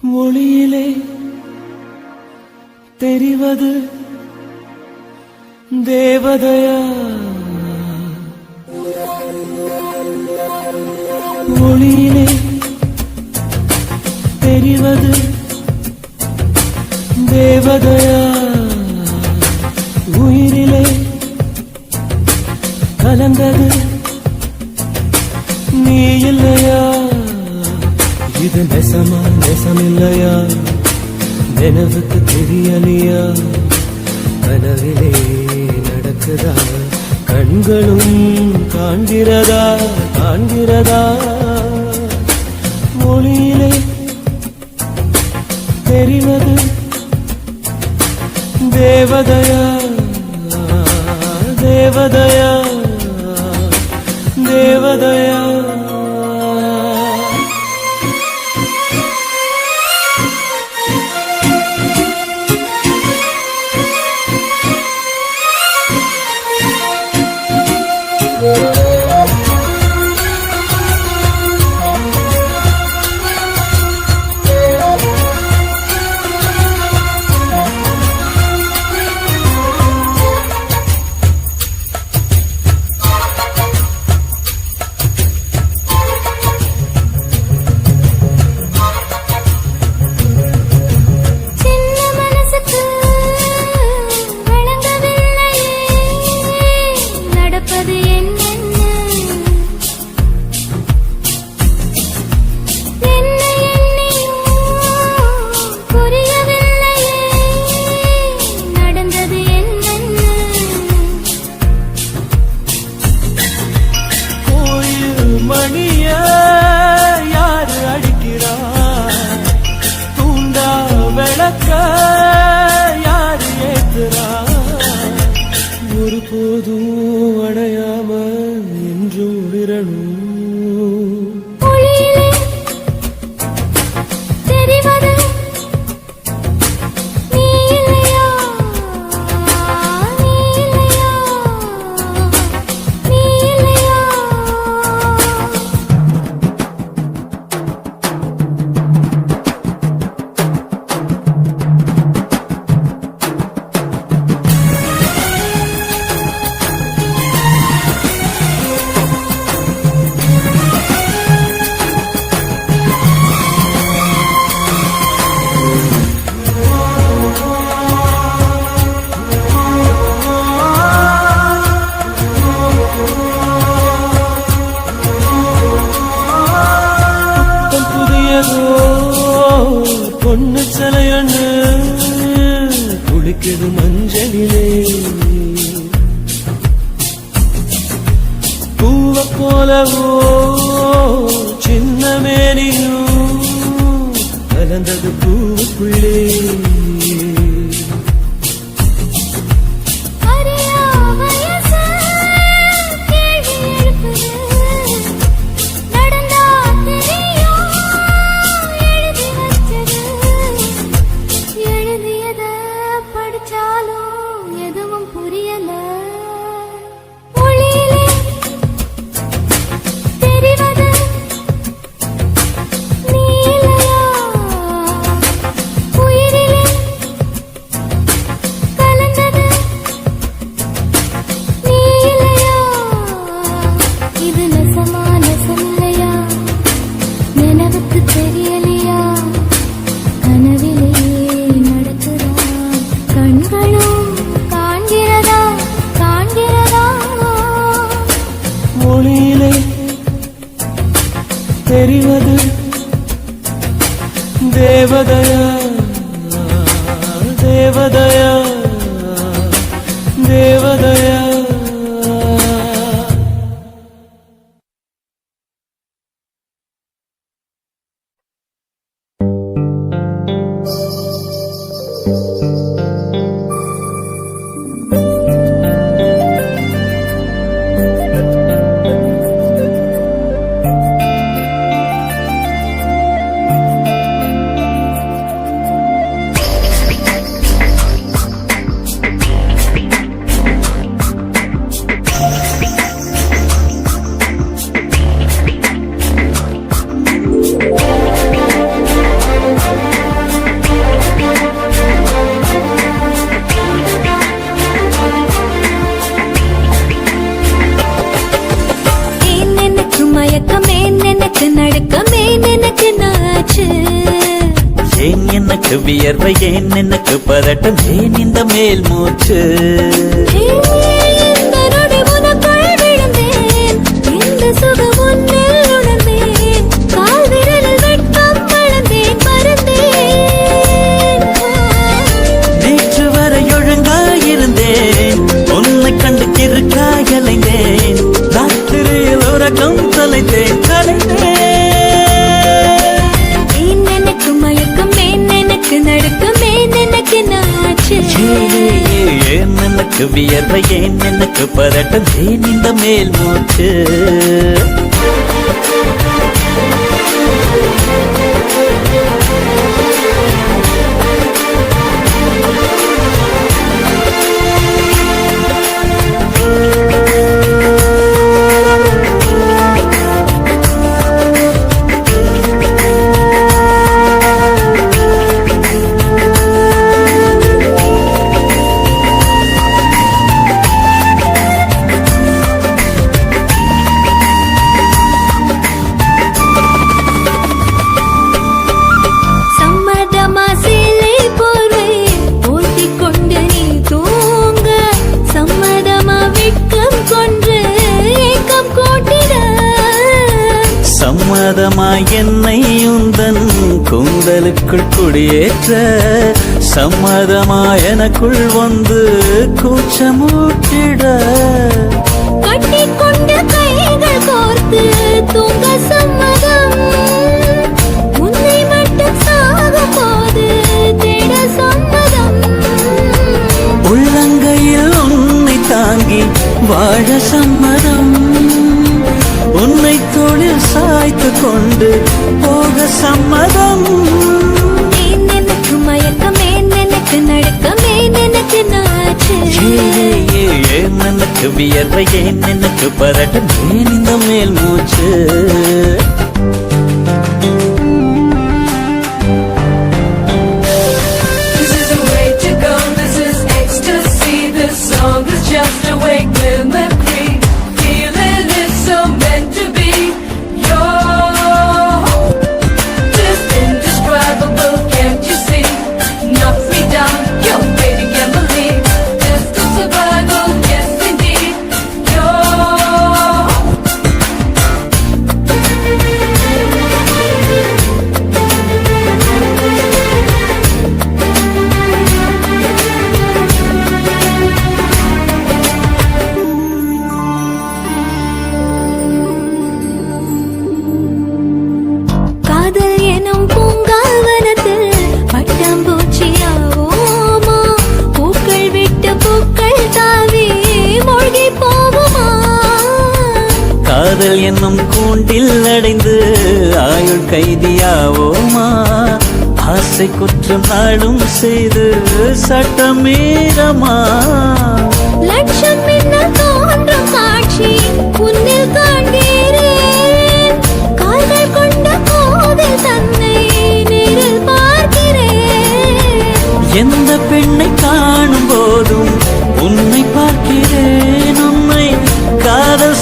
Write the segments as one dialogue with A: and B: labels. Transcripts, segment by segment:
A: ஒளியிலே தெரிவது தேவதையா, ஒளியிலே தெரிவது தேவதையா, உயிரிலே கலந்தது நீ இல்லையா? இது நெசமா நெசமில்லையா? நினைவுக்கு தெரியலையா? கனவிலே நடக்குதா? கண்களும் காண்கிறதா காண்கிறதா? மொழியிலே தெரிவது தேவதையா, தேவதையா, தேவதையா. ஒருபோதும் அடையாம என்றும் விரணும். பொண்ணு சிலையண்ணு குளிக்குது மஞ்சளிலே, பூவ போலவோ சின்ன மேனியும் கலந்தது பூவுக்குள்ளே. மொழியிலே தெரிவது தேவதையா, தேவதையா, தேவதையா.
B: எனக்கு வியர்வை ஏன் எனக்கு பதட்டம் ஏன் இந்த மேல் மூச்சு
C: இந்த நொடி உனக்குள் விழுந்தேன் இந்த சுகம் உன்னில் உணர்ந்தேன் கால் விரலில் வெட்கம் வளர்ந்தேன் மறந்தேன்
B: நேற்று வரை ஒழுங்காயிருந்தேன் உன்னை கண்டு கிறுக்காய் அலைந்தேன் ராத்திரியில் உறக்கம் தொலைந்தேன் கலைந்தேன்
C: ஏன் எனக்கு மயக்கம் ஏன் எனக்கு நடுக்கம் ஏன் எனக்கு நாச்சு
B: ஏன் எனக்கு வியர்வை ஏன் எனக்கு பதட்டம் ஏன் இந்த மேல் மூச்சு
C: சம்மதமா சேலை போர்வை போத்திக் கொண்டு நீ தூங்க சம்மதமா வெட்கம் கொன்று ஏக்கம் கூட்டிட
B: சம்மதமா என்னை உந்தன் கூந்தலுக்குள் குடியேற்ற சம்மதமா எனக்குள் வந்து கூச்சமூட்டிட
C: கட்டிக்கொண்ட கைகள் கோர்த்து தூங்க சம்மதம் உன்னை மட்டும் சாக போது தேட சம்மதம்
B: உள்ளங்கையில் உன்னை தாங்கி வாழ சம்மதம் உன்னை தோளில் சாய்த்து கொண்டு போக சம்மதம்
C: ஏன் எனக்கு மயக்கம் ஏன் எனக்கு நடுக்கம் ஏன் எனக்கு நாச்சு
B: ஏன் எனக்கு வியர்வை ஏன் எனக்கு பதட்டம் ஏன் இந்த மேல் மூச்சு
D: This is a way to go, this is ecstasy. This song is just a wake mimicry. Feeling it's so meant to be. You're just indescribable, can't you see? Knock me down, yo baby can't believe. Just a survival, yes indeed. You're
C: காதல் எனும் பூங்காவனத்தில் பட்டாம்பூச்சியாவோமா பூக்கள் விட்டு பூக்கள் தாவி மூழ்கி போகுமா
B: காதல் என்னும் கூண்டில் அடைந்து ஆயுள் கைதியாவோமா ஆசை குற்றம் நாளும் செய்து சட்டமீறமா
C: லட்சம் மின்னல் தோன்றும் காட்சி உன்னில் காண்கிறேன் கால்கள் கொண்ட கோவில் தன்னை நேரில் பார்க்கிறேன்
B: எந்த பெண்ணை காணும் போதும் உன்னை பார்க்கிறேன் உன்னை காதல்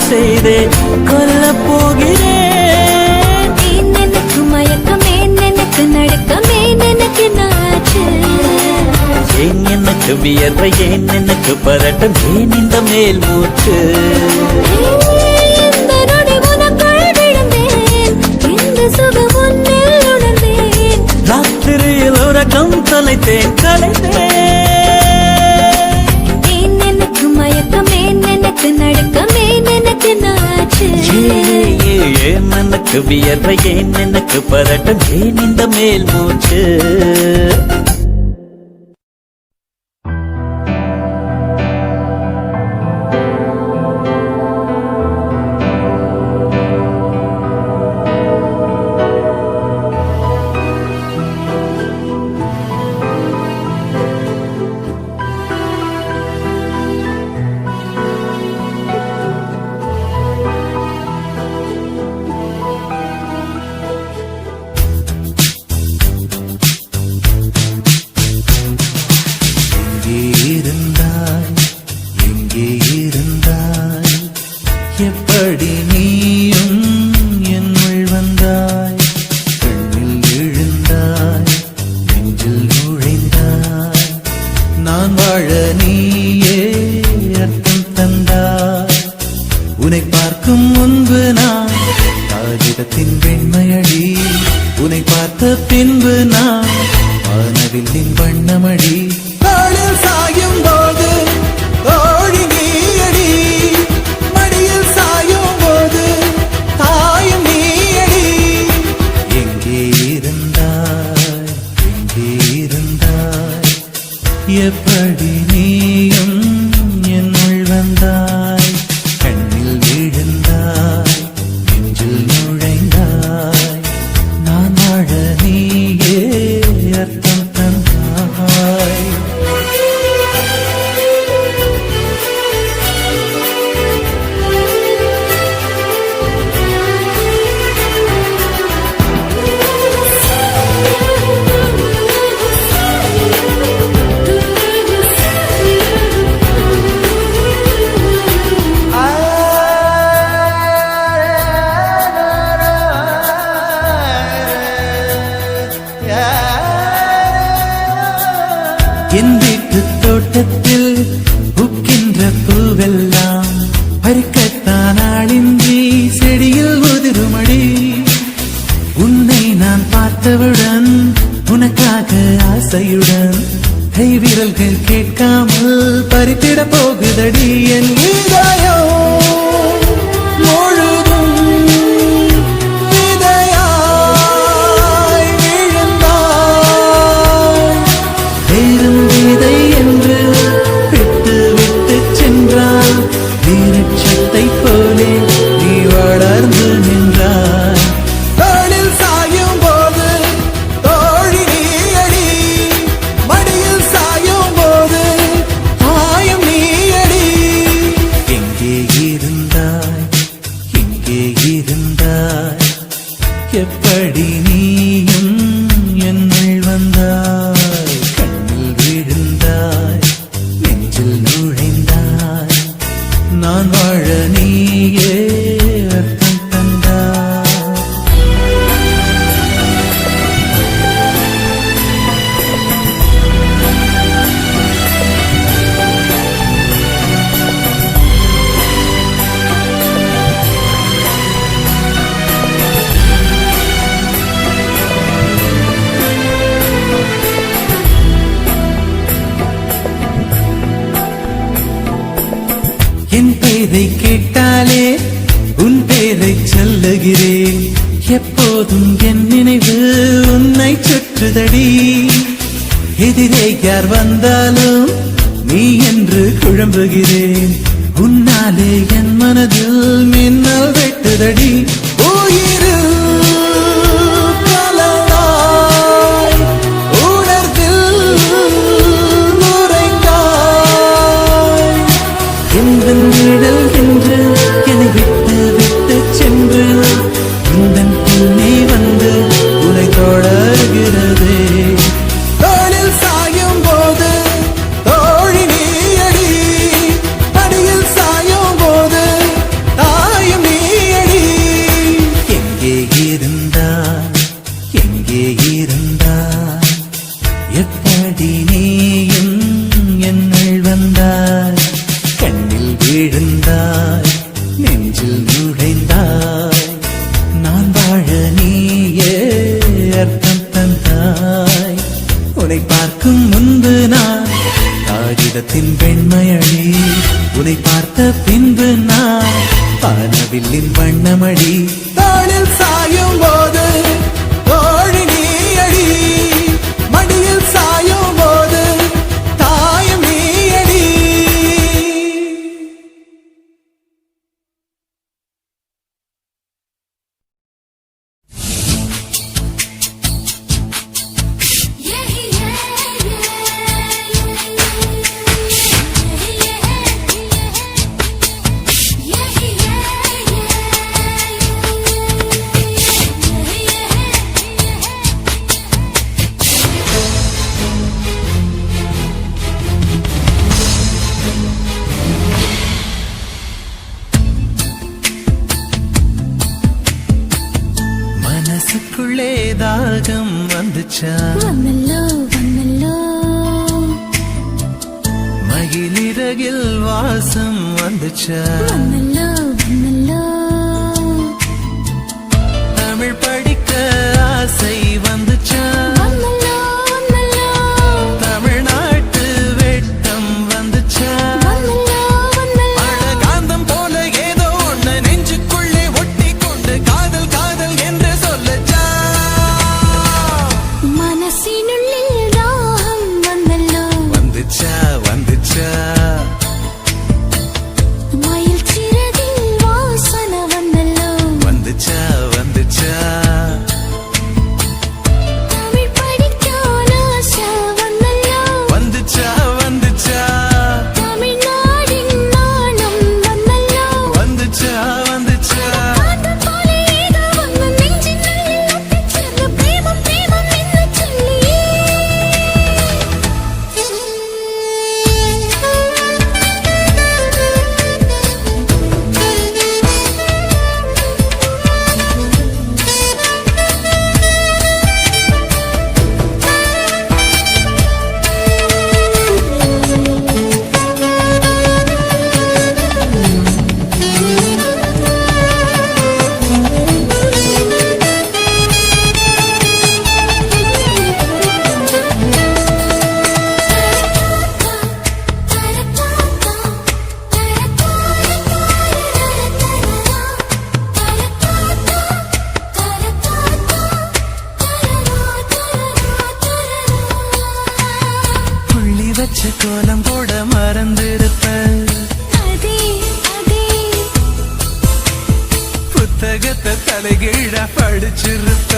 B: செய்து கொல்லப் போகிறேன்
C: ஏன் எனக்கு மயக்கம் ஏன் எனக்கு நடுக்கம் ஏன் எனக்கு நாச்சு
B: ஏன் எனக்கு வியர்வை ஏன் எனக்கு பதட்டம் ஏன் இந்த மேல் மூச்சு
C: இந்த நொடி உனக்குள் விழுந்தேன் இந்த சுகம் உன்னில் உணர்ந்தேன்
B: ராத்திரியில் உறக்கம் தொலைத்தேன் கலைந்தேன்
C: ஏன் எனக்கு மயக்கம் ஏன் எனக்கு நடுக்கம் ஏன் எனக்கு நாச்சு
B: ஏன் எனக்கு வியர்வை ஏன் எனக்கு பதட்டம் ஏன் இந்த மேல் மூச்சு
A: பெண்மையடி உன்னை பார்த்த பின்பு நான் வானவில்லின் வண்ணமடி தாளில் சாயும் போது தோழி நீயடி மடியில் சாயும் போது தாயும் நீயடி எங்கே இருந்தாய் எங்கே இருந்தாய் எப்படி நீயும் என்னுள் வந்தாய் கண்ணில் விழுந்தாய் நெஞ்சில் நுழைந்தாய் நான் வாழ நீயே அர்த்தம் தந்தாய் என் வீட்டு தோட்டத்தில் பூக்கின்ற பூவெல்லாம் பறிக்கத்தான் ஆளின்றி செடியில் உதிருமடி உன்னை நான் பார்த்தவுடன் உனக்காக ஆசையுடன் கை விரல்கள் கேட்காமல் பறித்திட போகுதடி என் இதயம் முழுதும் விதையாய் விழுந்தாய் வேறும் விதை என்று விட்டு விட்டு சென்றால் வீரட்சத்தை போலே நீ வளர்ந்து நின்றாய் தோளில் சாயும் போது தோழி நீயடி மடியில் சாயும் போது தாயும் நீயடி எங்கே இருந்தாய் எங்கே இருந்தாய் எப்படி நீயும் என்னுள் வந்தாய் கண்ணில் விழுந்தாய் நெஞ்சில் நுழைந்தாய் நான் வாழ நீயே அர்த்தம் தந்தாய் என் பேரை கேட்டாலே உன் பேரை சொல்லுகிறேன் எப்போதும் என் நினைவு உன்னை சுற்றுதடி எதிரே யார் வந்தாலும் நீ என்று குழம்புகிறேன் உன்னாலே என் மனதில் மின்னல் வெட்டுதடி உயிரில் கலந்தாய், உணர்வில் உறைந்தாய். எந்தன் நிழல் என்று என்னை விட்டு விட்டு சென்று உந்தன் பின்னே வந்து உன்னை தொடர்கிறதே. தோளில் சாயும் போது தோழி நீயடி, படியில் சாயும் போது தாயும் நீயடி. எங்கே இருந்தாய், எங்கே இருந்தாய், எப்படி நீயும் என்னுள் வந்தாய், கண்ணில் விழுந்தாய், நெஞ்சில் நுழைந்தாய், நான் வாழ நீயே அர்த்தம் தந்தாய். உன்னை பார்க்கும் முன்பு நான் காகிதத்தின் வெண்மையடி, உன்னை பார்த்த பின்பு நான் வானவில்லின் வண்ணமடி. தாளில் சாயும் போது தோழி நீயடி, மடியில் சாயும் போது தாயும் நீயடி. மனசுக்குள்ளே தாகம் வந்துச்சா,
C: வந்தல்லோ வந்தல்லோ,
A: மகிழிறகில் வாசம் வந்துச்சா,
C: வந்தல்லோ வந்தல்லோ,
A: தமிழ் படிக்க ஆசை வந்துச்சா
C: வந்தல்லோ வந்தல்லோ
A: தமிழ்நாட்டு வெட்டம் வந்துச்சா
C: வந்தல்லோ வந்தல்லோ
A: அழகாந்தம் போல ஏதோ ஒண்ணு நெஞ்சுக்குள்ளே ஒட்டி கொண்டு காதல் காதல் என்று சொல்லச்சா
C: மனசினுள்ளில் தாகம் வந்தல்லோ
A: வந்துச்சா வந்துச்சா
C: மயில் சிறகில் வாசனை வந்தல்லோ
A: வந்துச்சா வந்துச்சா
C: தமிழ் படிக்க ஆசை வந்தல்லோ
A: வந்துச்சா வந்துச்சா
C: தமிழ்நாடின் நாணம் வந்தல்லோ
A: வந்துச்சா வந்துச்சா
C: காதல் போல ஏதோ ஒன்று நெஞ்சினுள்ளில் ஒட்டிச் சேர்ந்து பிரேமம் பிரேமம் என்று சொல்லி
A: புள்ளி வச்ச கோலம் போட மறந்திருப்ப
C: அதே அதே
A: புத்தகத்தை தலைகீழ படிச்சிருப்ப